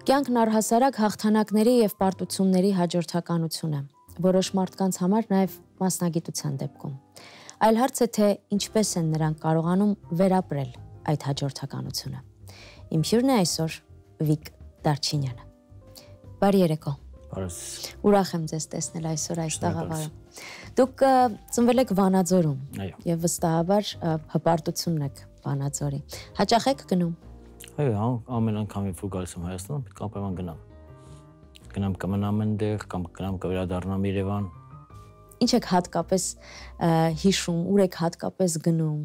Կյանքն առհասարակ հաղթանակների և պարտությունների հաջորդականություն է, որոշ մարդկանց համար նաև մասնագիտության դեպքում։ Այլ հարց է, թե ինչպես են նրանք կարողանում վերապրել այդ հաջորդականությունը։ Իմ հյուրն է այսօր Վիկ Դարչինյանը։ Բարի երեկո։ Ուրախ եմ ձեզ տեսնել այսօր այս տաղավարում։ Դուք ծնվել եք Վանաձորում և վստահաբար հպարտությունն եք Վանաձորի։ Հաճախ եք գնում։ Այո, ամեն անգամ երբ որ գալիս եմ Հայաստան, պետք է անպայման գնամ։ Գնամ կմնամ այնտեղ, կամ գնամ կվերադառնամ Երևան։ Ինչ եք հատկապես հիշում, ուր եք հատկապես գնում։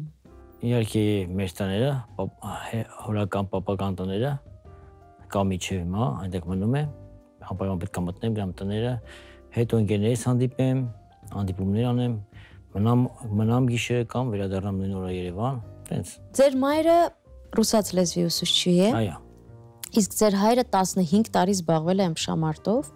Իհարկե մեր տները, հորական պապական տները, կա միջև հիմա, այնտեղ մնում է, անպայման պետք է մտնեմ դրանց տները, հետո ընկերներիս հանդիպեմ, հանդիպումներ անեմ, մնամ գիշերը կամ վերադառնամ նույն օրը Երևան, տենց։ Ձեր մայրը ռուսաց լեզվի ուսուցչի է։ Այո։ Իսկ ձեր հայրը 15 տարի զբաղվել է ըմբշամարտով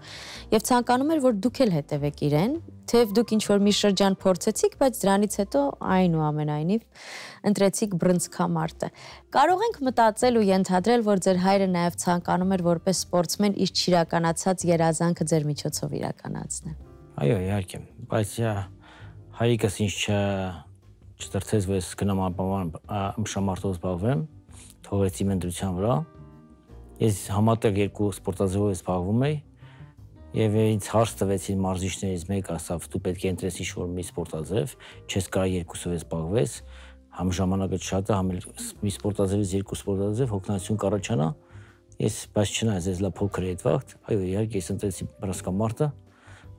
եւ ցանկանում էր, որ դուք էլ հետևեք իրեն, թեև դուք ինչ-որ մի շրջան փորձեցիք, բայց դրանից հետո այնուամենայնիվ ընտրեցիք բռնցքամարտը։ Կարող ենք մտածել ու ենթադրել, որ ձեր հայրը նաեւ ցանկանում էր որպես սպորտսմեն իր չիրականացած երազանքը ձեր միջոցով իրականացնել։ Այո, իհարկե, բայց հայրիկս ինձ չդրթեց, որ ես գնամ անպայման ըմբշամարտով զբաղվեմ, թողեց իմ ընտրության վրա։ Ես համատեղ երկու սպորտաձևով զբաղվում էի եւ ինձ հարց տվեցին մարզիչներից մեկը, ասավ դու պետք է ընտրես ինչ-որ մի սպորտաձև, չես կարող երկուսով զբաղվես, համ ժամանակը շատ է, համ մի սպորտաձևից երկու սպորտաձև հոգնածություն կառաջանա։ Ես բայց չնայած ես լավ փոքր էի այդ վաղ, այո, իհարկե ես ընտրեցի բռնցքամարտը,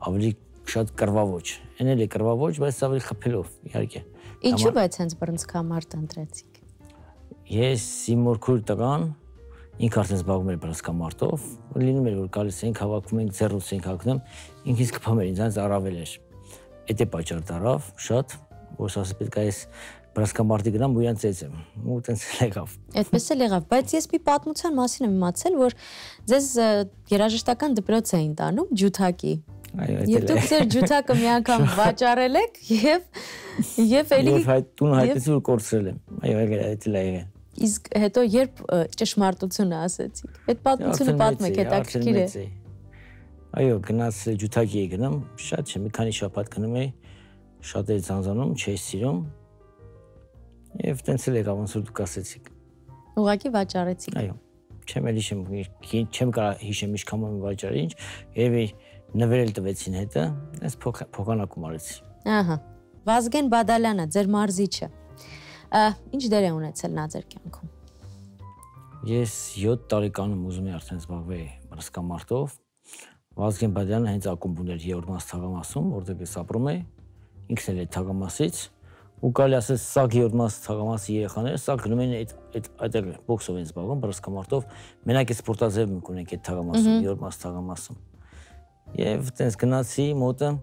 ավելի շատ կռվավոճ։ Էն էլ է կռվավոճ, բայց ավելի խփելով, իհարկե։ Ինչու՞ բայց հենց բռնցքամարտը ընտրեցիք։ Ես իմ մորքուր տղան ինքը արդեն զբաղվում էր բռնցքամարտով, լինում էր որ գալիս ենք հավաքվում ենք ձեռուց ենք հագնում, ինքից կփամ էր ինձ առավել էր։ Էդ է պատճառ դարավ շատ, որ ասես պետք է ես բռնցքամարտի գնամ ու իրան ծեծեմ։ Ու տենց եղավ։ Այդպես էլ եղավ, բայց ես մի պատմության մասին եմ իմացել, որ ձեզ երաժշտական դպրոց էին տանում ջութակի։ Եվ դուք ձեր ջութակը մի անգամ վաճառել եք եւ էլի տուն հայտնեցի որ կորցրել եմ։ Այո, այդ էլ է։ Իսկ հետո երբ ճշմարտությունը ասեցիք։ Այդ պատմությունը պատմեք, հետաքրքիր է։ Այո, գնաց ջութակի էի գնում, շատ չէ, մի քանի շաբաթ գնում էի, շատ էի ցանցանում, չէի սիրում։ Եվ տենց էլ եղավ, ոնց որ դուք ասեցիք։ Ուղղակի վաճառեցիք։ Այո։ Չեմ էլ հիշում, չեմ կարող հիշեմ ինչքան եմ վաճառի ինչ, եւ նվերել տվեցին հետը, այս փոխանակում արեցի։ Ահա։ Վազգեն Բադալյանը, ձեր մարզիչը։ Ինչ դեր է ունեցել նա ձեր կյանքում։ Ես 7 տարեկանում ուզում էի արդեն զբաղվել բռնցքամարտով։ Վազգեն Բադալյանը հենց ակումբ ուներ 3-րդ մաս թաղամասում, որտեղ ես ապրում էի, ինքն էլ է թաղամասից, ու կարելի ասել սա 3-րդ մաս թաղամասի երեխաները, սա գնում են այդտեղ բոքսով են զբաղվում բռնցքամարտով, մենակ է սպորտաձև ունենք այդ թաղամասում, 3-րդ մաս թաղամասում։ Եվ տենց գնացի մոտը,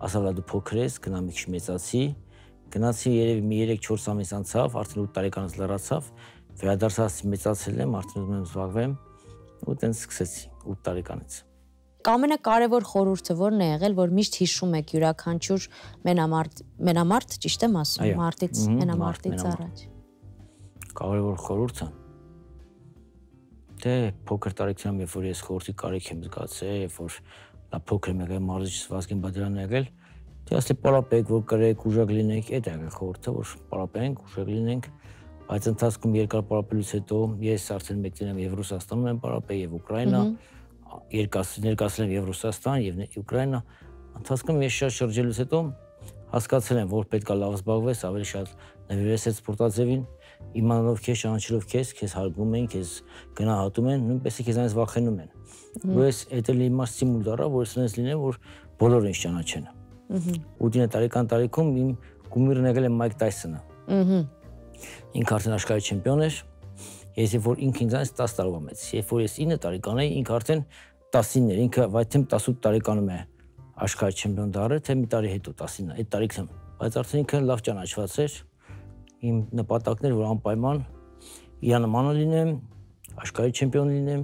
ասավ դու փոքր ես, գնամ մի քիչ մեծացի, գնացի երևի մի 3-4 ամիս անցավ, արդեն 8 տարեկանից լրացավ, վերադարձա մեծացել եմ, արդեն ուզում եմ զբաղվեմ, ու տենց սկսեցի 8 տարեկանից։ Ամենակարևոր խորհուրդը ո՞րն է եղել, որ միշտ հիշում եք յուրաքանչյուր մենամարտ, ճիշտ եմ ասում, մարտից, մենամարտից առաջ։ Կարևոր խորհուրդը դե փոքր տարիքում երբ որ ես խորհրդի կարիք եմ զգացել, երբ որ նա փոքր եմ եղել մարզիչս Վազգեն Բադալյանն եղել, դե ասել պարապեք, որ կրեք, ուժեղ լինեք, այդ է խորհուրդը, որ պարապենք, ուժեղ լինենք, բայց ընթացքում երկար պարապելուց հետո ես արդեն մեկտել եմ եւ Ռուսաստանում եմ պարապել եւ Ուկրաինա, ներկայացել եմ եւ Ռուսաստան եւ Ուկրաինա, ընթացքում ես շատ շրջելուց հետո հասկացել եմ, որ պետք է լավ զբաղվես, ավելի շատ նվիրես այդ սպորտաձևին, իմանալով քեզ, ճանաչելով քեզ հարգում են, քեզ գնահատում են, նույնպես է քեզանից վախենում են։ Ու ես այդ էլ իմ ստիմուլ դառա, որ ես լինեմ, որ բոլորը ինձ ճանաչեն։ 8 տարեկան տարիքում իմ գումիրն եղել է Մայք Տայսոնը։ Ինքը արդեն աշխարհի չեմպիոն էր։ Ես երբ որ ինքը ինձանից 10 տարվա մեծ, երբ որ ես 9 տարեկան էի, ինքը արդեն 19 էր, ինքը վայթեմ 18 տարեկանում է աշխարհի չեմպիոն դառը, թե մի տարի հետո 19, այդ տարիքում, բայց արդեն ինքը լավ ճանաչված էր։ Իմ նպատակն էր, որ անպայման իր նմանը լինեմ, աշխարհի չեմպիոն լինեմ,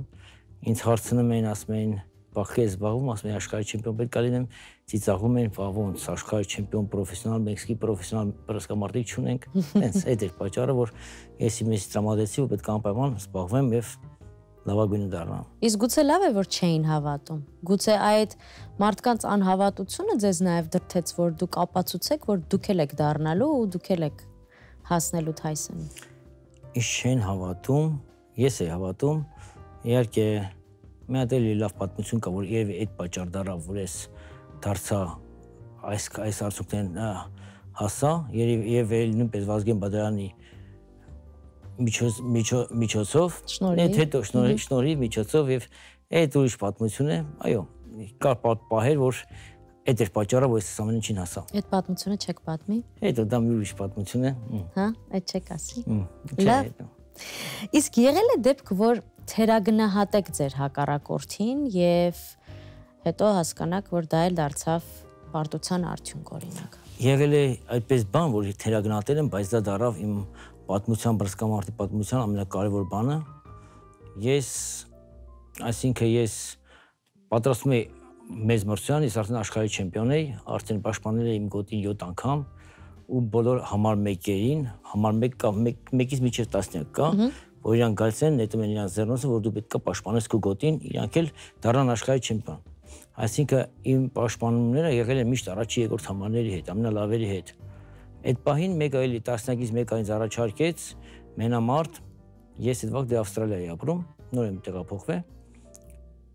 ինձ հարցնում էին, ասում էին, բախի ես զբաղվում, ասում էին աշխարհի չեմպիոն պետք է լինեմ, ծիծաղում էին, ոնց աշխարհի չեմպիոն պրոֆեսիոնալ, մեքսիկի պրոֆեսիոնալ բռնցքամարտիկ չունենք, հենց այդ էր պատճառը, որ ես իմից տրամադրեցի, որ պետք է անպայման զբաղվեմ եւ լավագույնը դառնամ։ Իսկ գուցե լավ է որ չէին հավատում։ Գուցե այդ մարդկանց անհավատությունը ձեզ նաև դրթեց, որ դուք ապացուցեք, որ դուք եք դառնալու ու դուք եք հասնելու Թայսոնին։ Ինչ չեն հավատում, ես էի հավատում, իհարկե մի հատ էլի լավ պատմություն կա, որ երևի այդ պատճառ դառավ, որ ես դարձա այս արդյունքներն հասա, եւ նույնպես Վազգեն Բադարյանի միջոցով, հետո շնորհիվ միջոցով եւ այդ ուրիշ պատմություն է, այո, կար պահեր, որ այդ էր պատճառը, որ ես ամեն ինչին հասա։ Այդ պատմությունը չեք պատմի։ Հետո դա մի ուրիշ պատմություն է։ Հա, այդ չեք ասի։ Լավ։ Իսկ եղել է դեպք, որ թերագնահատեք ձեր հակառակորդին եւ հետո հասկանաք, որ դա էլ դարձավ պարտության արդյունք օրինակ։ Եղել է այդպես բան, որ թերագնահատել եմ, բայց դա դառավ իմ պատմության, բռսկամարտի պատմության ամենակարևոր բանը։ Այսինքն ես պատրաստում եի մեծ մրցության, ես արդեն աշխարհի չեմպիոն էի, արդեն պաշտպանել էի իմ գոտին 7 անգամ ու բոլոր համար 1-երին, համար 1 կամ 1-ից մինչև 10 կա, որ իրանք գալիս են, նետում են իրանք ձեռնոցը, որ դու պետք է պաշտպանես քո գոտին, իրանք էլ դառան աշխարհի չեմպիոն։ Այսինքն իմ պաշտպանումները եղել են միշտ առաջի երկրորդ համարների հետ, ամենալավերի հետ։ Այդ պահին մեկը էլի 10-ից մեկը ինձ առաջարկեց մենամարտ, ես այդ վաղ դե Ավստրալիայի ապրում, նոր եմ տեղափոխվել։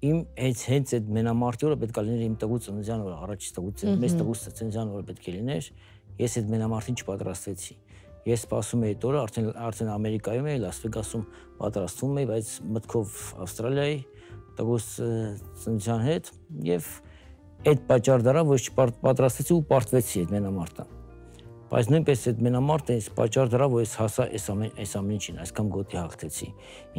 Իմ հենց այդ մենամարտի օրը պետք է լիներ իմ տղուց ծննդյան օրը, առաջի տղուց, մեծ տղուց ծննդյան օրը պետք է լիներ, ես այդ մենամարտին չպատրաստվեցի։ Ես սպասում էի այդ օրը, արդեն Ամերիկայում էի, Լաս Վեգասում պատրաստվում էի, բայց մտքով Ավստրալիայի տղուց ծննդյան հետ եւ այդ պատճառ դառավ, որ չպատրաստվեցի ու պարտվեցի այդ մենամարտը։ Բայց նույնպես այդ մենամարտը ինձ պատճառ դրավ, որ ես հասա այս ամեն ինչին, այսքան գոտի հաղթեցի։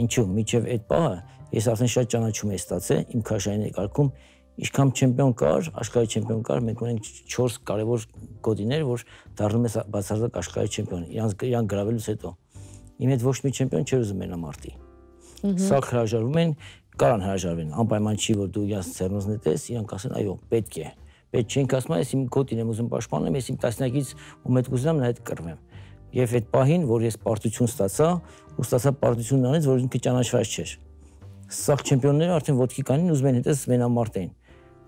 Ինչու՞, մինչև այդ պահը ես արդեն շատ ճանաչում էի ստացել իմ քաշային երկարքում, ինչքան չեմպիոն կար, աշխարհի չեմպիոն կար, մենք ունենք 4 կարևոր գոտիներ, որ դառնում է բացարձակ աշխարհի չեմպիոն։ Իրանք գրավելուց հետո իմ հետ ոչ մի չեմպիոն չէր ուզում մենամարտի։ Սա հրաժարվում են, կարան հրաժարվեն, անպայման չի, որ դու իրանց ձեռնոց նետես, իրանք ասեն, այո, պետք է։ Պետք չենք ասում, ես իմ գոտին եմ ուզում պաշտպանել, ես իմ տասնյակից ու մեծ կուզենամ նա հետ կռվեմ։ Եվ այդ պահին, որ ես պարտություն ստացա, ու ստացա պարտությունն անից, որ ինքը ճանաչված չէր։ Սա չեմպիոնները արդեն ոտքի կանին ուզում են հետս մենամարտային։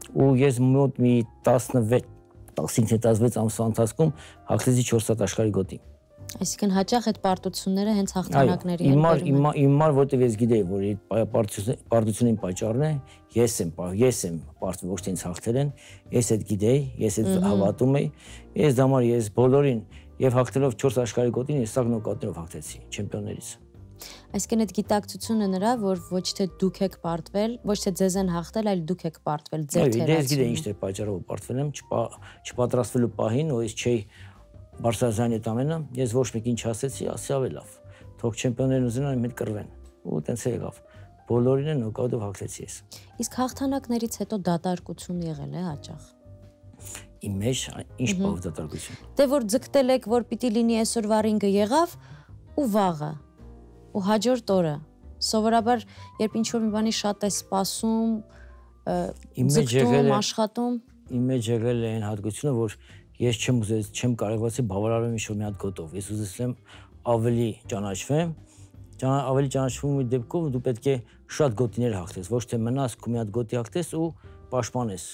Ու ես մոտ մի 15-16 ամսվա ընթացքում հաղթեցի 4 հատ աշխարհի գոտի։ Այսինքն հաճախ այդ պարտությունները հենց հաղթանակների հետ բերում են։ Իմար, որտեղ ես գիտեի, որ այդ պարտությունին պատճառն է, ես եմ պարտվել, ոչ թե ինձ հաղթել են, ես այդ գիտեի, ես այդ հավատում էի, ես դամար ես բոլորին եւ հաղթելով 4 աշխարհի գոտին ես սաղ նոկաուտներով հաղթեցի չեմպիոններից։ Այսինքն այդ գիտակցությունը նրա, որ ոչ թե դուք եք պարտվել, ոչ թե ձեզ են հաղթել, այլ դուք եք պարտվել ձեր թերացումը։ Ես գիտեի ինչ է պատճառով պարտվել եմ, չպատրաստվելու պահին, ու ես չէի Բարսազյանի հետ ամենը, ես ոչ մեկին չասեցի, ասի ավելի լավ։ Թող չեմպիոններն ուզենան իմ հետ կռվեն։ Ու տենց է եղավ։ Բոլորին են նոկաուտով հաղթեցի ես։ Իսկ հաղթանակներից հետո դատարկություն եղել է հաճախ։ Իմ մեջ ինչ բավ դատարկություն։ Դե որ ձգտել եք, որ պիտի լինի այսօրվա ռինգը եղավ ու վաղը ու հաջորդ օրը։ Սովորաբար երբ ինչ-որ մի բանի շատ է սպասում, ձգտում, աշխատում։ Իմ մեջ եղել է այն հատկությունը, որ ես չեմ կարողացի բավարարել ինչ-որ մի հատ գոտով։ Ես ուզեցել եմ ավելի ճանաչվեմ, ավելի ճանաչվելու դեպքով դու պետք է շատ գոտիներ հաղթես, ոչ թե մնաս քո մի հատ գոտի հաղթես ու պաշտպանես։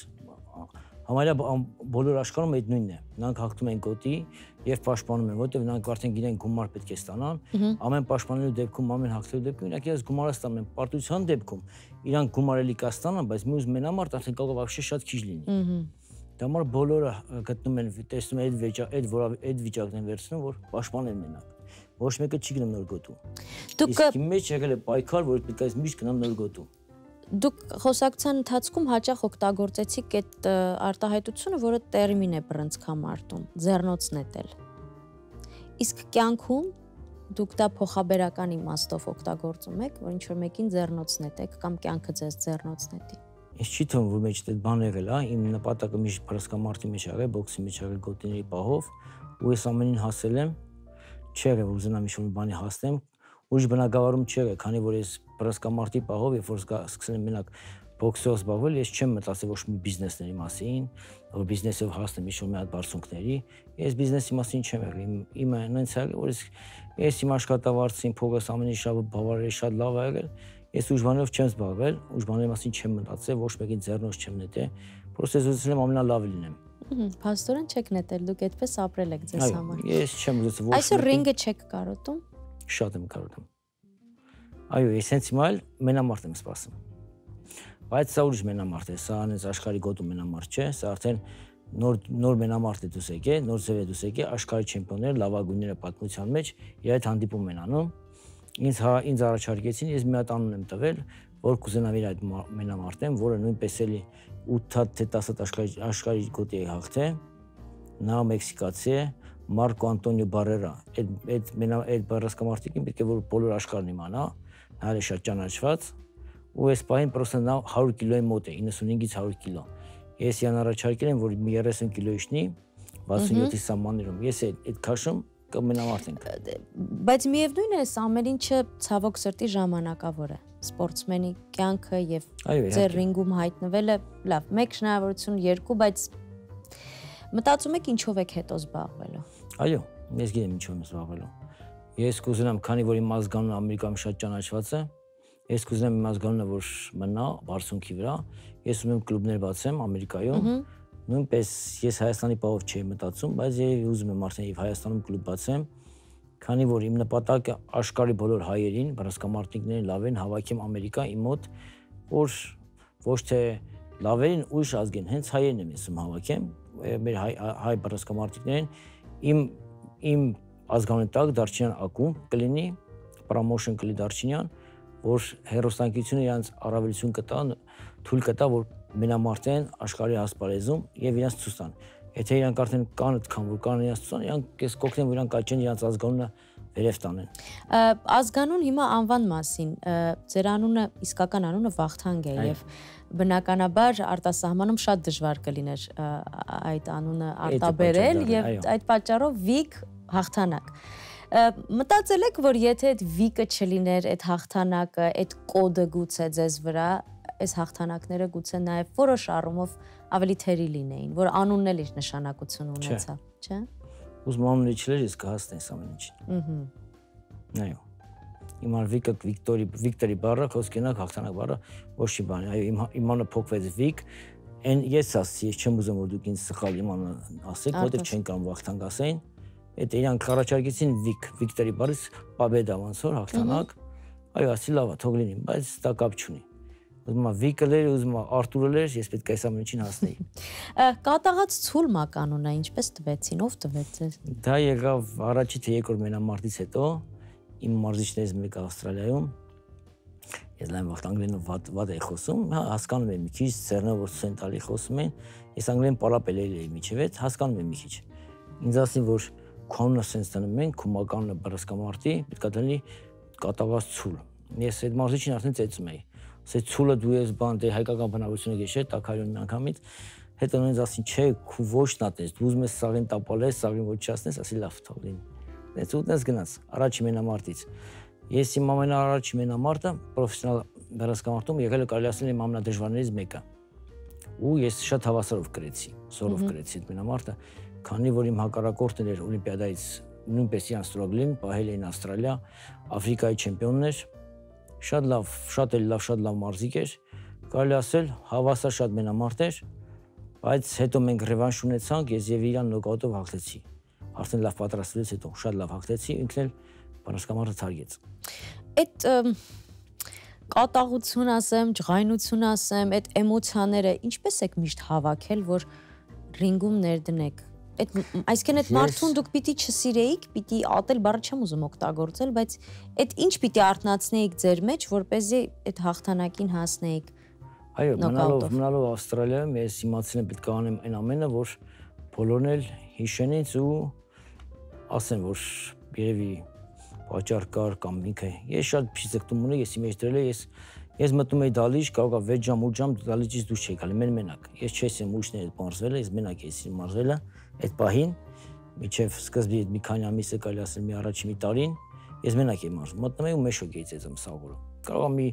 Համարյա բոլոր աշխարհում այդ նույնն է։ Նրանք հաղթում են գոտի եւ պաշտպանում են, որտեղ նրանք արդեն գիտեն գումար պետք է ստանան։ Ամեն պաշտպանելու դեպքում, ամեն հաղթելու դեպքում իրանք իրենց գումարը ստանում են։ Պարտության դեպքում իրանք գումարելի կստանան, բայց մյուս մենամարտ արդեն կարող է вообще շատ քիչ լինի։ Դա համար բոլորը գտնում են, տեսնում են այդ վիճակն են վերցնում, որ պաշտպանեն մենակ։ Ոչ մեկը չի գնում նոր գոտու։ Իսկ իմ մեջ եղել է պայքար, որ պետք է միշտ գնամ նոր գոտու։ Դուք խոսակցության ընթացքում հաճախ օգտագործեցիք այդ արտահայտությունը, որը տերմին է բռնցքամարտում, ձեռնոց նետել։ Իսկ կյանքում դուք դա փոխաբերական իմաստով օգտագործում եք, որ ինչ-որ մեկին ձեռնոց նետեք կամ կյանքը ձեզ ձեռնոց նետի։ Ես չի թվում, որ մեջ այդ բան եղել է, իմ նպատակը միշտ բռնցքամարտի մեջ եղել, բոքսի մեջ եղել գոտիների պահով, ու ես ամենին հասել եմ, չի եղել, որ ուզենամ ինչ-որ մի բանի հասնեմ, ուրիշ բնակավարում չի եղել, քանի որ ես բռնցքամարտի պահով, երբ որ սկսել եմ մենակ բոքսով զբաղվել, ես չեմ մտածել ոչ մի բիզնեսների մասին, որ բիզնեսով հասնեմ ինչ-որ մի հատ բարձունքների, ես բիզնեսի մասին չեմ եղել, իմը նենց եղել, որ ես իմ աշխատավարձին, փողս ամեն ինչ շատ բավարար է, շատ լավ ա եղել, Ես ուրիշ բաներով չեմ զբաղվել, ուրիշ բաների մասին չեմ մտածել, ոչ մեկին ձեռնոց չեմ նետել, պրոստը ես ուզում եմ ամենալավը լինեմ։ Փաստորեն չեք նետել, դուք այդպես ապրել եք ձեզ համար։ Ես չեմ ուզում ոչ։ Այսօր ռինգը չեք կարոտում։ Շատ եմ կարոտում։ Այո, ես հենց հիմա էլ մենամարտ եմ սպասում։ Բայց սա ուրիշ մենամարտ է, սա անես աշխարհի գոտու մենամարտ չէ, սա արդեն նոր մենամարտ է դուս եկե, նոր ձև է դուս եկե, աշխարհի չեմպիոնները, լավագույնները պատմության մեջ իր այդ հանդիպում են անում։ Ինձ առաջարկեցին, ես մի հատ անուն եմ տվել, որ կուզենամ իր այդ մենամարտեն, որը նույնպես էլի 8 թե 10 աշխարհի գոտի է հաղթել, նա մեքսիկացի է, Մարկո Անտոնիո Բարերա, այդ բառասկամարտիկին պետք է որ բոլոր աշխարհն իմանա, նա էլ է շատ ճանաչված, ու այս պահին պրոստը նա 100 կիլոյի մոտ է, 95-ից 100 կիլո։ Ես իրան առաջարկել եմ, որ մի 30 կիլո իջնի 67-ի սահմաններում։ Ես այդ քաշում կմենամարտ ենք։ Բայց միևնույն է, այս ամեն ինչը ցավոք սրտի ժամանակավոր է։ Սպորտսմենի կյանքը եւ ձեր ռինգում հայտնվելը, լավ, մեկ շնորհավորություն, երկու, բայց մտածում եք ինչով եք հետո զբաղվելու։ Այո, ես գիտեմ ինչով եմ զբաղվելու։ Ես կուզենամ, քանի որ իմ ազգանունը Ամերիկայում շատ ճանաչված է, ես կուզենամ իմ ազգանունը որ մնա բարձունքի վրա, ես ուզում եմ կլուբներ բացեմ Ամերիկայում։ Նույնպես ես Հայաստանի բաղով չէի մտածում, բայց ես ուզում եմ արդեն եւ Հայաստանում կլուբ բացեմ, քանի որ իմ նպատակը աշխարհի բոլոր հայերին, բռնցքամարտիկներին լավեն հավաքեմ Ամերիկա իմ մոտ, որ ոչ թե լավերին ուրիշ ազգին, հենց հայերն եմ ես հավաքեմ, մեր հայ բռնցքամարտիկներին իմ ազգանունի տակ Դարչինյան ակումբ կլինի, պրոմոշն կլինի Դարչինյան, որ հերոստանգությունը իրանց առավելություն կտա, թույլ կտա, որ մենամարտեն աշխարհի հասպարեզում եւ իրանց ցույց տան։ Եթե իրանք արդեն կան այդքան, որ կան իրանց ցույց տան, իրանք կես կօգնեն, որ իրանք աճեն իրանց ազգանունը վերև տանեն։ Ազգանուն հիմա անվան մասին, ձեր անունը, իսկական անունը Վախթանգ է եւ բնականաբար արտասահմանում շատ դժվար կլիներ այդ անունը արտաբերել եւ այդ պատճառով Վիկ հաղթանակ։ Մտածել եք, որ եթե այդ Վիկը չլիներ, այդ հաղթանակը, այդ կոդը գուցե ձեզ վրա, այս հաղթանակները գուցե նաև որոշ առումով ավելի թերի լինեին, որ անունն էլ իր նշանակություն ունեցավ, չէ՞։ Ուզում անունը չլեր, ես կհասնես ամեն ինչին։ Այո։ Հիմա Վիկտորի բառը, խոսքենակ հաղթանակ բառը ոչ մի բան է։ Այո, իմ անունը փոխվեց Վիկ, ես ասացի, ես չեմ ուզում որ դուք ինձ սխալ իմ անունը ասեք, որտեղ չեն կարող Վախթանգ ասեն։ Այդ իրանք առաջարկեցին Վիկտորի բառից Պաբեդա ոնց որ հաղթանակ։ Այո, ասի լավ է, թող լինի, բայց դա կապ չունի։ Ուզում եմ Վիկը լեր, ուզում եմ Արտուրը լեր, ես պետք է այս ամեն ինչին հասնեի։ Կատաղած ցուլ մականունը ինչպես տվեցին, ով տվեց ձեզ։ Դա եղավ առաջի թե երկրորդ մենամարտից հետո, իմ մարզիչներից մեկը Ավստրալիայում։ Ես լայն վաղ անգլերենով վատ էի խոսում, հասկանում եմ մի քիչ, ծերնով որ ցույց տալի խոսում են, ես անգլերեն պարապել էի միջև, հասկանում եմ մի քիչ։ Ինձ ասին որ քոնը sense տանում են, քո մականունը բռնցքամարտի, պետք է դնի կատաղած ցուլ։ Ես այդ մարզիչին արդեն ծեծում էի։ Ասեց ցուլը դու ես բան դե հայկական բնավորությունը գեշ է, տակարյուն միանգամից։ Հետո նույնիսկ ասին չէ, քու ոչն ատես, դու ուզում ես սաղին տապալես, սաղին ոչնչացնես, ասի լավ թող լինի։ Դες ուտես գնաց, առաջի մենամարտից։ Ես իմ ամենաառաջի մենամարտը պրոֆեսիոնալ բռնցքամարտում եղել է կարելի ասել իմ ամենադժվարներից մեկը։ Ու ես շատ հավասարով կրեցի, զորով կրեցի այդ մենամարտը, քանի որ իմ հակառակորդն էր օլիմպիադայից նույնպես իրան ստորագրին, պահել էին Ավստրալիա, Աֆրիկայի չեմպիոններ, շատ լավ մարզիկ էր, կարելի ասել հավասար շատ մենամարտ էր, բայց հետո մենք ռևանշ ունեցանք, ես եւ իրան նոկաուտով հաղթեցի։ Արդեն լավ պատրաստվելուց հետո շատ լավ հաղթեցի, ինքն էլ բռնցքամարտը թարգեց։ Այդ կատաղություն ասեմ, ջղայնություն ասեմ, այդ էմոցիաները ինչպես եք միշտ հավաքել, որ ռինգում ներդնեք։ Այսինքն այդ մարդուն դուք պիտի չսիրեիք, պիտի ատել բառը չեմ ուզում օգտագործել, բայց այդ ինչ պիտի արթնացնեիք ձեր մեջ, որպեսզի այդ հաղթանակին հասնեիք։ Այո, մնալով Ավստրալիայում ես իմացել եմ պետք է անեմ այն ամենը, որ բոլորն էլ հիշեն ինձ ու ասեն, որ երևի պատճառ կար կամ ինքը։ Ես շատ փիշ ձգտում ունեի, ես իմ մեջ դրել եմ, ես մտնում էի դալիճ, կարող է 6 ժամ, 8 ժամ դալիճից դուրս չէի գալի, մենակ։ Ես չեմ ուրիշների հետ մարզվել, ես մենակ էի մարզվել այդ պահին, միջև սկզբի մի քանի ամիսը կարելի ասել մի առաջի մի տարին, ես մենակ էի մարզվում։ Մտնում էի ու մեշոկ էի ծեծում սաղուրը։ Կարող է մի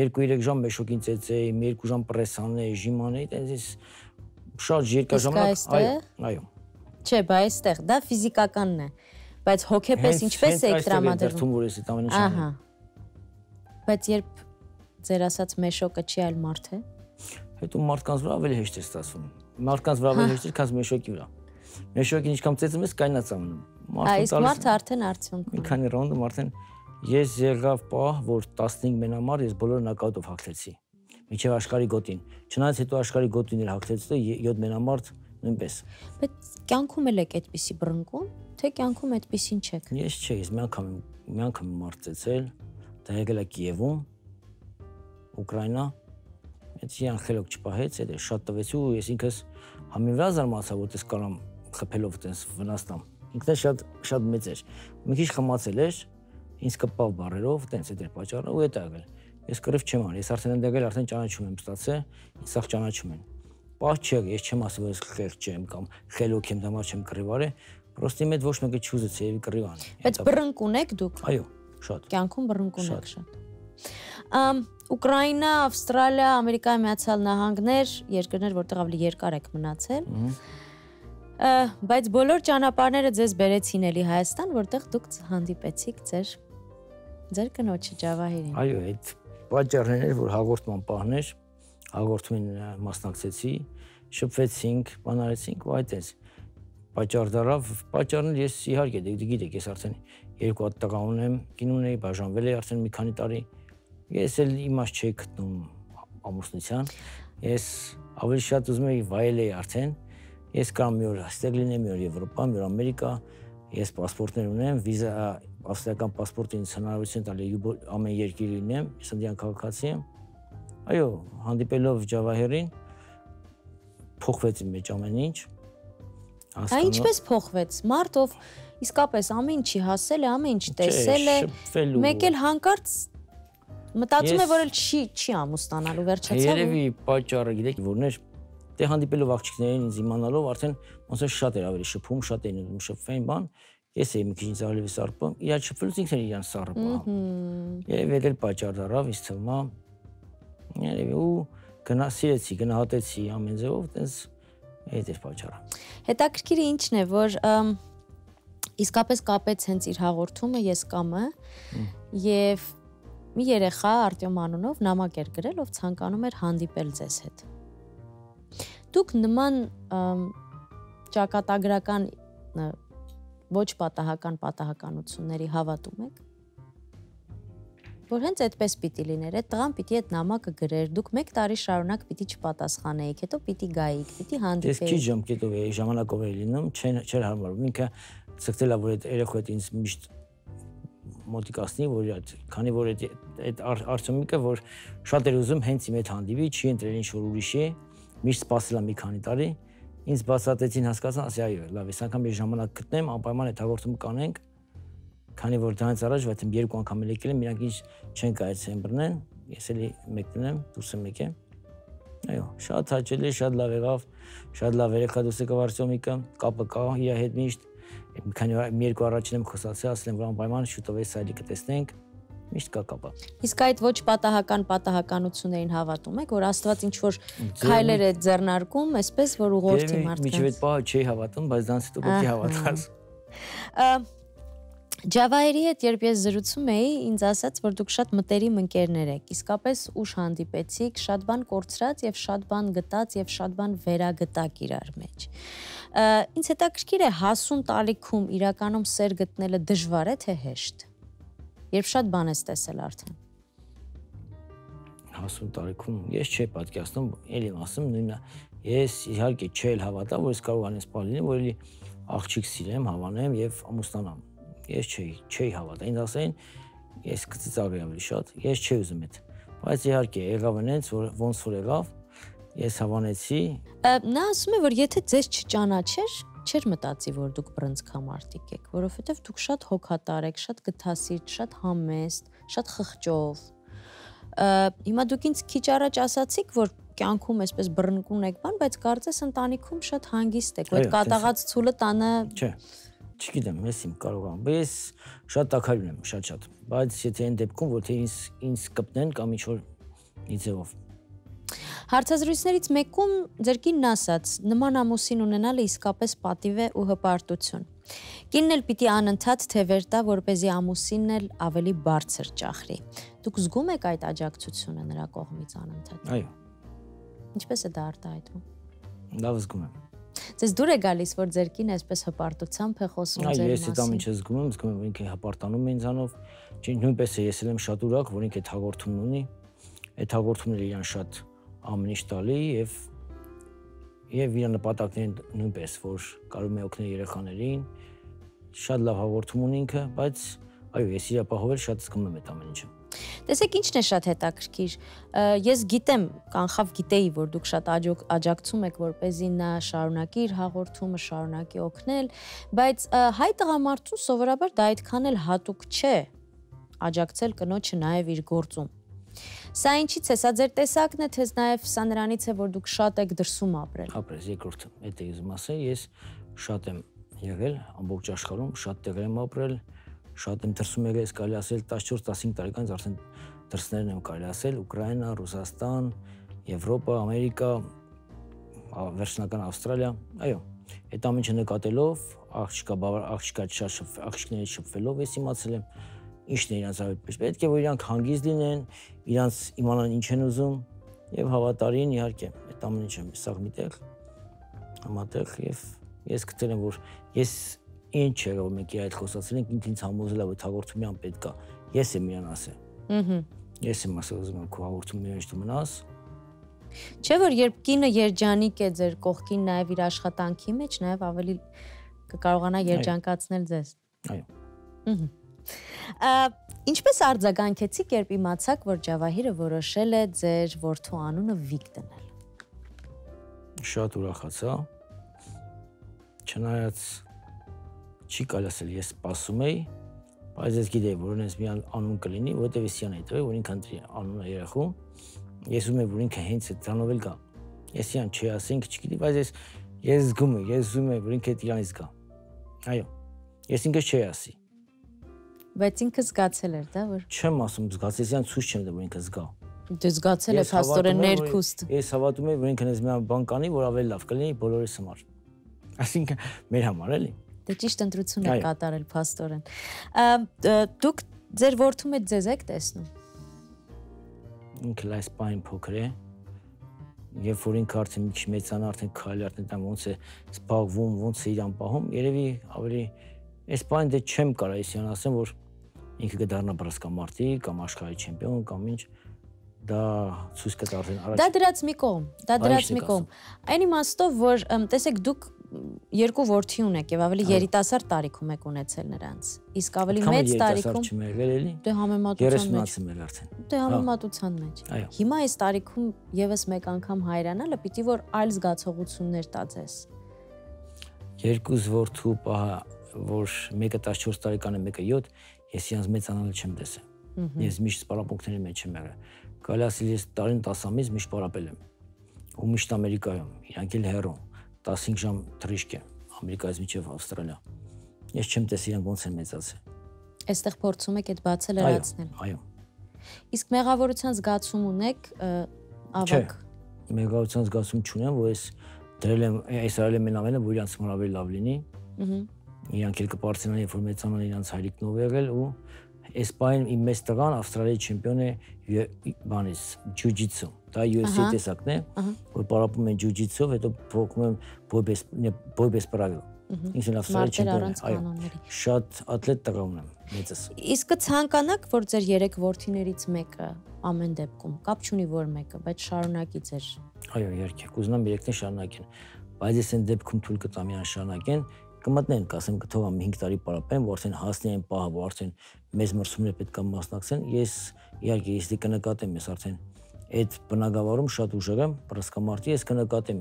2-3 ժամ մեշոկին ծեծեի, մի 2 ժամ պրես անեի, ժիմ անեի, այդպես շատ երկար ժամանակ, այո։ Չէ, բայց այստեղ դա ֆիզիկականն է, բայց հոգեպես ինչպես եք տրամադրվում։ Հենց այստեղ որ ես այդ ամեն ինչը։ Ահա։ Բայց երբ ձեր ասած մեշոկը չի, այլ մարդ է։ Հետո մարդկանց վրա ավելի հեշտ է ստացվում։ Մարդկանց վրա ավելի հեշտ է, քան մեշոկի վրա։ Մեշոկին ինչքան ծեծում ես, կայնած անում։ Իսկ մարդը արդեն արդյունքում։ Մի քանի ռաունդում արդեն ես եղավ պահ, որ 15 մենամար ես բոլորը նոկաուտով հաղթեցի։ Միջև աշխարհի գոտին։ Չնայած հետո աշխարհի գոտին էլ հաղթեցի 7 մենամարտ նույնպես։ Բայց կյանքում էլ եք այդպիսի բռնկում, թե կյանքում այդպիսին չեք։ Ես չէ, ես մի անգամ մարդ ծեծել, դա եկել է Կիևում, Ուկրաինա, այդի անխելոք չպահեց, այդ շատ տվեց ու ես ինքս համին վրա զարմացա, որ դες կարամ խփելով դες վնասնամ։ Ինքն էլ շատ մեծ էր։ Մի քիչ խմացել էր, ինձ կպավ բարերով, տենց այդ էր պատճառը ու այդ աղել։ Ես կռիվ չեմ անի, ես արդեն ընդդեղել, արդեն ճանաչում եմ ստացել, ինձ սաղ ճանաչում են։ Պահ չէ, ես չեմ ասում, որ ես խեղճ չեմ կամ խելոք եմ, դամար չեմ կռիվ արել, պրոստի մեծ ոչ մեկը չուզեց եւ կռիվ անի։ Բայց բռնկ ունեք դուք։ Այո, շատ։ Կյանքում բռնկ ունեք շատ։ Ուկրաինա, Ավստրալիա, Ամերիկայի Միացյալ Նահանգներ, երկրներ, որտեղ ավելի երկար եք մնացել։ Բայց բոլոր ճանապարհները ձեզ բերեցին էլի Հայաստան, որտեղ դուք հանդիպեցիք ձեր կնոջը Ջավահերին։ Այո, այդ պատճառն էր, որ հաղորդման պահներ, հաղորդումին մասնակցեցի, շփվեցինք, բանարեցինք, ու այդպես պատճառ դարավ, պատճառն ես իհարկե գիտեք, ես արդեն 2 հատ տղա ունեմ, կին ունեի, բաժանվել էի արդեն մի քանի տարի։ Ես էլ իմաստ չէի գտնում ամուսնության։ Ես ավելի շատ ուզում էի վայելեի արդեն։ Ես կամ մի օր այստեղ լինեմ, մի օր Եվրոպա, մի օր Ամերիկա։ Ես պասպորտներ ունեմ, վիզա ավստրիական պասպորտը ինձ հնարավորություն տալի ամեն երկիր լինեմ, ես ընդդիան քաղաքացի եմ։ Այո, հանդիպելով Ջավահերին փոխվեց իմ մեջ ամեն ինչ։ Ինչպես փոխվեց։ Մարդ ով իսկապես ամեն ինչի հասել է, ամեն ինչ տեսել է, մեկ էլ հանկարծ մտածում է, որ էլ չի ամուսնանալու, վերջացավ։ Երևի պատճառը գիտեք որն էր, դե հանդիպելով աղջիկներին ինձ իմանալով արդեն ոնց է շատ էր ավելի շփում, շատ էին ուզում շփվեն, բան։ Ես էի մի քիչ ինձ ավելի սարսափում, իրար շփվելուց ինքն էր իրան սառը պահում։ Երևի էլ պատճառ դարավ, ինձ թվում է։ Երևի ու գնացի, գնահատեցի ամեն ձևով, տես այդ էր պատճառը։ Հետաքրքիրը ինչն է, որ իսկապես կապեց հենց իր հաղորդումը ես կամը եւ մի երեխա Արտյոմ անունով նամակ էր գրել, ով ցանկանում էր հանդիպել ձեզ հետ։ Դուք նման ճակատագրական ոչ պատահական պատահականությունների հավատում եք, որ հենց այդպես պիտի լիներ, այդ տղան պիտի այդ նամակը գրեր, դուք 1 տարի շարունակ պիտի չպատասխանեիք, հետո պիտի գայիք, պիտի հանդիպեիք։ Ես քիչ ժամկետով էի, ժամանակով էի լինում, չէր հարմարվում, ինքը ցկտել է, որ այդ երեխոդ ինձ միշտ մոտիկացնի, որ քանի որ այդ Արտյոմիկը, որ շատ էր ուզում հենց իմ հետ հանդիպի, չի ընտրել ինչ-որ ուրիշի, միշտ սպասել է մի քանի տարի, ինձ բացատրեցին, հասկացան, ասի այո, լավ, այս անգամ ես ժամանակ գտնեմ, անպայման այդ հաղորդումը կանենք, քանի որ դրանից առաջ վայթեմ 2 անգամ էլ եկել եմ, իրանք ինչ չեն կայացել բռնեն, ես էլի մեկն եմ, դուրս եմ եկել։ Այո, շատ հաճելի, շատ լավ եղավ, շատ լավ երեխա դուրս եկավ Արտյոմիկը, կապը կա իր հետ միշտ։ Մի 2 առաջին եմ խոսացել, ասել եմ, որ անպայման շուտով էս այլի կտեսնենք, միշտ կա կապը։ Իսկ այդ ոչ պատահական պատահականություններին հավատում եք, որ Աստված ինչ-որ քայլեր է ձեռնարկում, այսպես որ ուղղորդի մարդկանց։ Միջև այդ պահը չէի հավատում, բայց դրանից հետո պետք է հավատաս։ Ջավահերի հետ երբ ես զրուցում էի, ինձ ասաց, որ դուք շատ մտերիմ ընկերներ եք, իսկապես ուշ հանդիպեցիք, շատ բան կորցրած եւ շատ բան գտած եւ շատ բան վերագտակ իրար մեջ։ Ինձ հետաքրքիր է հասուն տարիքում իրականում սեր գտնելը դժվար է թե հեշտ։ Երբ շատ բան ես տեսել արդեն։ Հասուն տարիքում ես չէի պատկերացնում, էլի ասում նույնը, ես իհարկե չէի հավատա, որ ես կարող անես բան լինի, որ էլի աղջիկ սիրեմ, հավանեմ եւ ամուսնանամ։ Ես չէի հավատա, ինձ ասային, ես կծիծաղեի ավելի շատ, ես չէի ուզում այդ, բայց իհարկե եղավ այնց, որ ոնց որ եղավ, ես հավանեցի։ Նա ասում է, որ եթե ձեզ չճանաչեր, չէր մտածի, որ դուք բռնցքամարտիկ եք, որովհետև դուք շատ հոգատար եք, շատ գթասիրտ, շատ համեստ, շատ խղճով։ Հիմա դուք ինձ քիչ առաջ ասացիք, որ կյանքում այսպես բռնկուն եք բան, բայց կարծես ընտանիքում շատ հանգիստ եք, այդ կատաղած ցուլը տանը։ Չէ, չգիտեմ, ես իմ կարող եմ, բայց շատ տաքարյուն եմ, շատ, բայց եթե այն դեպքում, որ թե ինձ կպնեն կամ ինչ-որ մի ձևով։ Հարցազրույցներից մեկում ձեր կինն ասաց. նման ամուսին ունենալը իսկապես պատիվ է ու հպարտություն։ Կինն էլ պիտի անընդհատ թևեր տա, որպեսզի ամուսինն էլ ավելի բարձր ճախրի։ Դուք զգում եք այդ աջակցությունը նրա կողմից անընդհատ։ Այո։ Ինչպես է դա արտահայտվում։ Լավ զգում եմ։ Ձեզ դուր է գալիս, որ ձեր կինը այսպես հպարտությամբ է խոսում ձեր Ես այդ ամենը զգում եմ, որ ինքը հպարտանում է ինձանով։ Նույնպես է ես եմ շատ ուրախ, որ ինքը այդ հաղորդումն ունի։ Այդ հաղորդումները իրան շատ ամեն ինչ տալի եւ իր նպատակներն նույնպես, որ կարող է օգնել երեխաներին։ Շատ լավ հաղորդում ունի ինքը, բայց այո, ես իր ապահովել շատ զգում եմ այդ ամեն ինչը։ Տեսեք, ինչն է շատ հետաքրքիր։ Ես գիտեմ, կանխավ գիտեի, որ դուք շատ աջակցում եք, որպեսզի նա շարունակի իր հաղորդումը, շարունակի օգնել, բայց հայ տղամարդուն սովորաբար դա այդքան էլ հատուկ չէ աջակցել կնոջը նաև իր գործում։ Սա ինչից է, սա ձեր տեսակն է, թե նաև սա նրանից է, որ դուք շատ եք դրսում ապրել։ Ապրես, երկրորդը, այդ է ուզում ասել, ես շատ եմ եղել ամբողջ աշխարհում, շատ տեղեր եմ ապրել, շատ եմ դրսում եղել, կարելի ասել 14-15 տարեկանից արդեն դրսներն եմ կարելի ասել, Ուկրաինա, Ռուսաստան, Եվրոպա, Ամերիկա, վերջնական Ավստրալիա, այո, այդ ամենը նկատելով, աղջիկներից շփվելով ես իմացել եմ ինչն է իրանց այդպես պետք է որ իրանք հանգիստ լինեն, իրանց իմանան ինչ են ուզում եւ հավատարին իհարկե այդ ամեն ինչը սաղ միտեղ համատեղ եւ ես գտել եմ որ ես ինչ է որ մեկի այդ խոսացել ենք ինքնից համոզել եմ որ հաղորդումյան պետք է ես եմ իրան ասել ես եմ ասել ուզում եմ քո հաղորդումները ինչ դու մնաս չէ որ երբ կինը երջանիկ է ձեր կողքին նաեւ իր աշխատանքի մեջ նաեւ ավելի կկարողանա երջանկացնել ձեզ այո Ինչպես արձագանքեցիք, երբ իմացաք, որ Ջավահիրը որոշել է ձեր որդու անունը Վիկ դնել։ Շատ ուրախացա։ Չնայած չի կարելի ասել ես սպասում էի, բայց ես գիտեի, որ ինձ մի անուն կլինի, որովհետև ես իրան էի տվել, որ ինքը ընտրի անունը երախում։ Ես ուզում եմ, որ ինքը հենց այդ դրանով էլ գա։ Ես իրան չի ասել, ինքը չգիտի, բայց ես զգում եմ, ես ուզում եմ, որ ինքը այդ իրանից գա։ Այո։ Ես ինքս չի ասի։ Բայց ինքը զգացել էր, դա որ։ Չեմ ասում զգացել, ես ցույց չեմ տա, որ ինքը զգա։ Դու զգացել ես հաստորեն ներքուստ։ Ես հավատում եմ, որ ինքն էս մի բան կանի, որ ավելի լավ կլինի բոլորիս համար։ Այսինքն մեր համար էլի։ Դե ճիշտ ընտրություն է կատարել փաստորեն։ Դուք ձեր որդու մեջ ձեզ եք տեսնում։ Ինքը լայս պայն փոքր է։ Երբ որ ինքը արդեն մի քիչ մեծանա, արդեն քայլի, արդեն դա ոնց է սպաղվում, ոնց է իրան պահում, երևի ավելի այս բանը դե չեմ կարող իսյան ասեմ, որ ինքը կդառնա բռսկամարտի կամ աշխարհի չեմպիոն կամ ինչ դա ցույց կտա արդեն առաջ։ Դա դրած մի կողմ։ Այն իմաստով, որ տեսեք դուք երկու որդի ունեք եւ ավելի երիտասարդ տարիքում եք ունեցել նրանց։ Իսկ ավելի մեծ տարիքում դե համեմատության մեջ։ Դե համեմատության մեջ։ Հիմա այս տարիքում եւս մեկ անգամ հայրանալը պիտի որ այլ զգացողություններ տա ձեզ։ Երկուս որդու պահա որ մեկը 14 տարեկան է, մեկը 7, ես իրանց մեծանալը չեմ տեսել։ Ես միշտ սպառապունքների մեջ եմ եղել։ Կարելի ասել ես տարին 10 ամիս միշտ պարապել եմ։ Ու միշտ Ամերիկայում, իրանք էլ հեռու, 15 ժամ թռիչք է, Ամերիկայից մինչև Ավստրալիա։ Ես չեմ տեսել իրանք ոնց են մեծացել։ Այստեղ փորձում եք այդ բացը լրացնել։ Այո։ Իսկ մեղավորության զգացում ունեք ավակ։ Չէ, մեղավորության զգացում չունեմ, որ ես դրել եմ, այս արել եմ ամենը, որ իրանց համար ավելի լավ լինի։ Իրանք էլ կպարծենան, երբ որ մեծանան իրանց հայրիկն ով եղել ու այս բան իմ մեծ տղան Ավստրալիայի չեմպիոն է բանից ջուջիցու։ Դա UFC տեսակն է, որ պարապում են ջուջիցով, հետո փոխում են բոյբես պրագը։ Ինքն Ավստրալիայի չեմպիոն է, այո։ Շատ ատլետ տղա ունեմ, մեծս։ Իսկ կցանկանաք, որ ձեր 3 որդիներից մեկը ամեն դեպքում կապ չունի որ մեկը, բայց շարունակի ձեր։ Այո, իհարկե, կուզենամ 3-ն շարունակեն։ Բայց ես այն դեպքում թույլ կտամ իրան շարունակեն, կմտնեն, կասեմ կթողամ 5 տարի պարապեն, որ արդեն հասնեն պահը, որ արդեն մեծ մրցումներ պետք է մասնակցեն։ Ես իհարկե ես կնկատեմ, ես արդեն այդ բնակավարում շատ ուժեղ եմ, բռսկամարտի ես կնկատեմ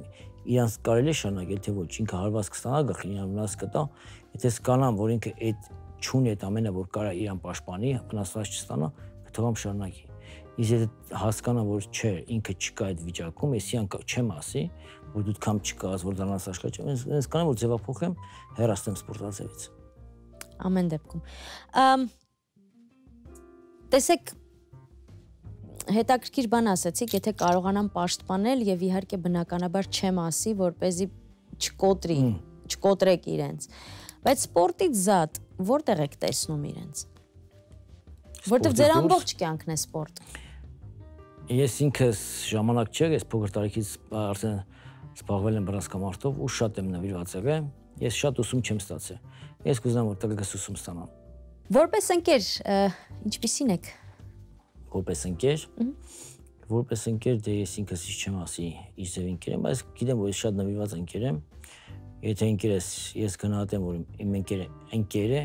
իրանց կարելի է շարունակել, թե ոչ, ինքը հարված կստանա, գլխին իրան վնաս կտա, եթե սկանամ, որ ինքը այդ չունի այդ ամենը, որ կարա իրան պաշտպանի, վնասված չստանա, կթողամ շարունակի։ Իսկ եթե հասկանամ, որ չէ, ինքը չկա այդ վիճակում, ես իրան չեմ ասի, որ դու կամ չկաս, որ դառնաս աշխարհ, ես կանեմ, որ ձևափոխեմ, հեռացնեմ սպորտաձևից։ Ամեն դեպքում։ Տեսեք, Հետաքրքիր բան ասացիք, եթե կարողանամ պաշտպանել եւ իհարկե բնականաբար չեմ ասի, որպեսզի չկոտրեք իրենց։ Բայց սպորտից զատ որտեղ եք տեսնում իրենց։ Որտեղ ձեր ամբողջ կյանքն է սպորտ։ Ես ինքս ժամանակ չէ, ես փոքր տարիքից արդեն զբաղվել եմ բռնցքամարտով ու շատ եմ նվիրված եղել։ Ես շատ ուսում չեմ ստացել։ Ես կուզենամ որ տղեկս ուսում ստանամ։ Որպես ընկեր, ինչպիսին եք։ Որպես ընկեր, դե ես ինքս չեմ ասի ինչ ձև ընկեր եմ, բայց գիտեմ, որ ես շատ նվիրված ընկեր եմ։ Եթե ընկերս ես գնահատեմ, որ իմ ընկեր է,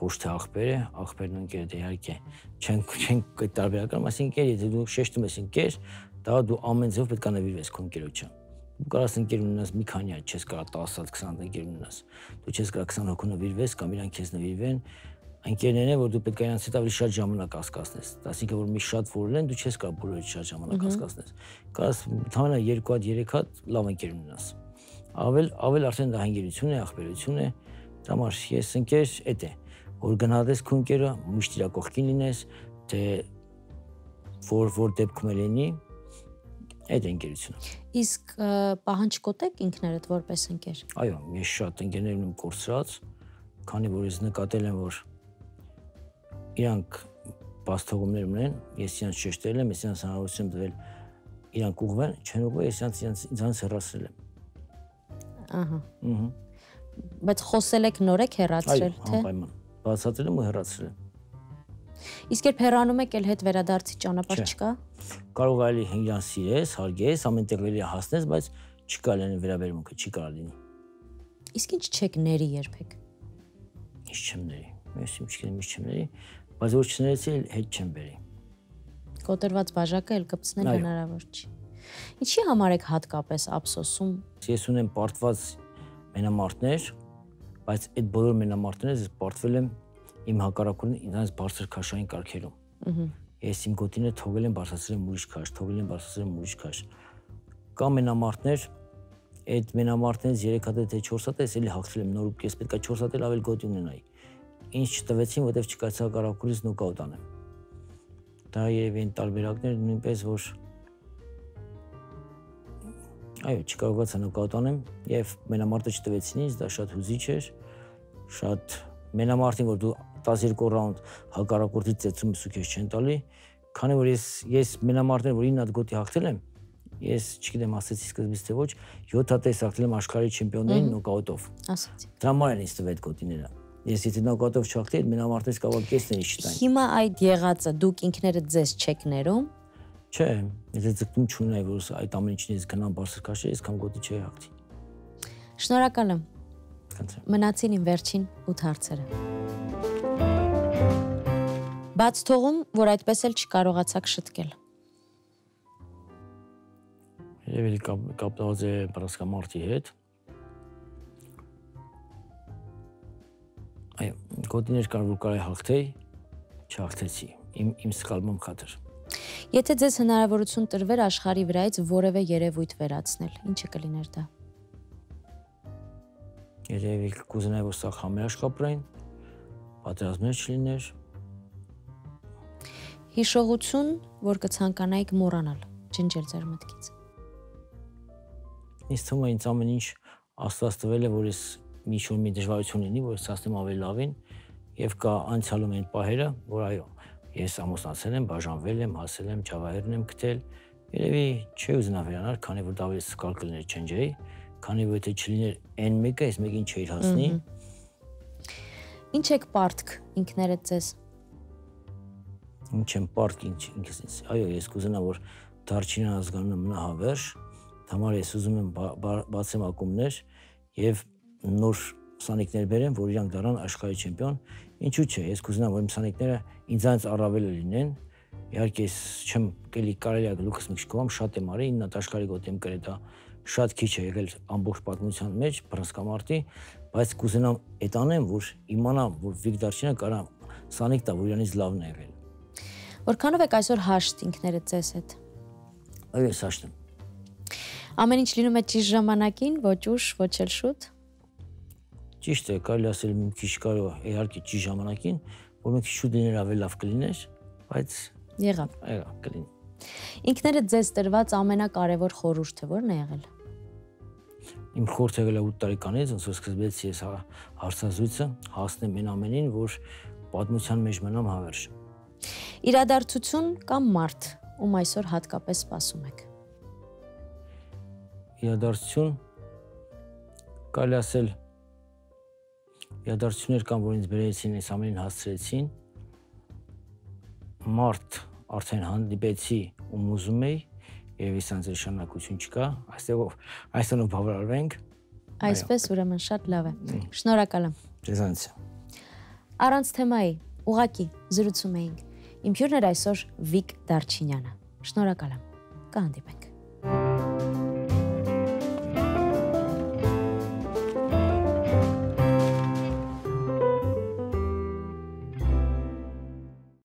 ոչ թե աղբեր է, աղբերն ու ընկերը դե իհարկե չենք տարբերականում, այսինքն եթե դու շեշտում ես ընկեր, դա դու ամեն ձև պետք է նվիրվես քո ընկերոջը։ Դու կարաս ընկեր ունենաս մի քանի հատ, չես կարող 10-20 ընկեր ունենաս։ Դու չես կարող 20 հոգու նվիրվես կամ իրանք քեզ նվիրվեն։ Ընկերներն են, որ դու պետք է իրանց հետ ավելի շատ ժամանակ հասկացնես։ Այսինքն որ մի շատ որ ունեն, դու չես կարող բոլորի շատ ժամանակ հասկացնես։ Կարաս ընդհանրապես 2 հատ, 3 հատ լավ ընկեր ունենաս։ Ավել արդեն դա հանգերություն է, աղբերություն է։ Դա համար ես ընկեր էդ է, որ գնահատես քո ընկերը, միշտ իր կողքին լինես, թե որ դեպքում լինի, այդ ընկերությունը։ Իսկ պահանջկոտ եք ինքներդ որպես ընկեր։ Այո, ես շատ ընկերներ ունեմ կորցրած, քանի որ ես նկատել եմ, որ իրանք բաստողումներ ունեն, ես իրանց շեշտել եմ, ես իրանց հնարավորություն տվել իրանք ուղղվեն, չեն ուղղվել, ես ինձանից հեռացրել եմ։ Ահա։ Բայց խոսել եք նոր եք հեռացրել, թե։ Այո, անպայման։ Բացատրել եմ ու հեռացրել եմ։ Իսկ երբ հեռանում եք, էլ հետ վերադարձի ճանապարհ չկա։ Կարող է իրան սիրես, հարգես, ամենտեղ էլի հասնես, բայց չկա լեն վերաբերմունքը, չի կարող լինի։ Իսկ ինչ չեք ների երբեք։ Ինչ չեմ ների։ Ես ինչ չեմ ների, բայց որ չներեցի հետ չեմ բերի։ Կոտրված բաժակը էլ կպցնել հնարավոր չի։ Ինչի համար եք հատկապես ափսոսում։ Ես ունեմ պարտված մենամարտներ, բայց այդ բոլոր մենամարտներից ես պարտվել եմ իմ հակառակորեն ինձ բարձր քաշային կարգերում։ Ես իմ գոտինը թողել եմ բարձրացրել եմ ուրիշ քաշ, թողել եմ բարձրացրել եմ ուրիշ քաշ։ Կա մենամարտներ, այդ մենամարտներից 3 հատ թե 4 հատ ես էլի հաղթել եմ նոր, ես պետք է 4 հատ էլ ավել գոտի ունենայի։ Ինչ չտվեցին, որտեվ չկարծա հակառակորից նոկաուտ անեմ։ Դա երևի այն տարբերակներ նույնպես որ այո, չկարողացա նոկաուտ անեմ եւ մենամարտը չտվեցին ինձ, դա շատ հուզիչ էր, շատ մենամարտին որ դու 12 ռաունդ հակառակորդի ծեծում ես ու քեզ չեն տալի, քանի որ ես մենամարտներ որ 9 հատ գոտի հաղթել եմ, ես չգիտեմ ասեցի սկզբից թե ոչ, 7 հատ ես հաղթել եմ աշխարհի չեմպիոններին նոկաուտով։ Ասացի։ Դրա համար են ինձ տվել այդ գոտիները։ Ես եթե նոկաուտով չհաղթեի, այդ մենամարտից կարող կեսների չտային։ Հիմա այդ եղածը դուք ինքներդ ձեզ չեք ներում։ Չէ, եթե ձգտում չունենայի, որ այդ ամեն ինչից գնամ բարձր քաշի, ես կամ գոտի չէի հաղթի։ Շնորհակալ եմ։ Կանցրեմ։ Մնացին իմ վերջին 8 հարցերը։ Բաց թողում, որ այդպես էլ չկարողացաք շտկել։ Երևի կապված է բռնցքամարտի հետ։ Այո, գոտիներ կար որ կարելի հաղթեի, չհաղթեցի։ Իմ սխալմամբ խաթր։ Եթե ձեզ հնարավորություն տրվեր աշխարհի վրայից որևէ երևույթ վերացնել, ինչը կլիներ դա։ Երևի կուզենայի որ սա համերաշխապրային, պատերազմներ չլիներ։ Հիշողություն, որ կցանկանայիք մոռանալ, ջնջել ձեր մտքից։ Ինձ թվում է ինձ ամեն ինչ Աստված տվել է, որ ես մի դժվարություն լինի, որ ստացնեմ ավելի լավին, եւ կա անցյալում այն պահերը, որ այո, ես ամուսնացել եմ, բաժանվել եմ, հասել եմ, ճավահերն եմ գտել։ Երևի չի ուզենա վերանալ, քանի որ դա ավելի սկալ կլիներ չենջեի, քանի որ եթե չլիներ այն մեկը, այս մեկին չէի հասնի։ Ինչ եք պարտք ինքներդ ձեզ։ Ինչ եմ պարտք ինքս։ Այո, ես կուզենամ որ դարչին ազգանունը մնա հավերժ, համար ես ուզում եմ բացեմ ակումբներ եւ նոր սանիկներ բերեմ, որ իրանք դառնան աշխարհի չեմպիոն։ Ինչու՞ չէ, ես կուզենամ որ իմ սանիկները ինձանից առավել լինեն։ Իհարկե ես չեմ կելի կարելի է գլուխս մի քիչ կողմ շատ եմ արի, 9 աշխարհի գոտ եմ գրել, դա շատ քիչ է եղել ամբողջ պատմության մեջ բռնցքամարտի, բայց կուզենամ այդ անեմ, որ իմանամ, որ Վիկտորյանը կարա սանիկ տա, որ իրանից լավն է եղել։ Որքանով եք այսօր հաշտ ինքներդ ձեզ հետ։ Այո, ես հաշտ եմ։ Ամեն ինչ լինում է ճիշտ ժամանակին, ոչ ուշ, ոչ էլ շուտ։ Ճիշտ է, կարելի ասել մի քիչ կարող է իհարկե ճիշտ ժամանակին, որ մի քիչ շուտ լիներ ավելի լավ կլիներ, բայց եղավ։ Այո, կլինի։ Ինքներդ ձեզ տրված ամենակարևոր խորհուրդը ո՞րն է եղել։ Իմ խորհուրդը եղել է 8 տարեկանից, ոնց որ սկսվեց ես հարցազրույցը, հասնեմ այն ամենին, որ պատմության մեջ մնամ հավերժ։ Իրադարձություն կամ մարդ, ում այսօր հատկապես սպասում եք։ Իրադարձություն կարելի ասել իրադարձություններ կան, որ ինձ բերեցին, այս ամենին հասցրեցին։ Մարդ արդեն հանդիպեցի ում ուզում էի, եւ իսանց նշանակություն չկա, այստեղ բավարարվենք։ Այսպես ուրեմն շատ լավ է։ Շնորհակալ եմ։ Ձեզանից։ Առանց թեմայի, ուղղակի զրուցում էինք։ Իմ հյուրն էր այսօր Վիկ Դարչինյանը։ Շնորհակալ եմ։ Կհանդիպենք։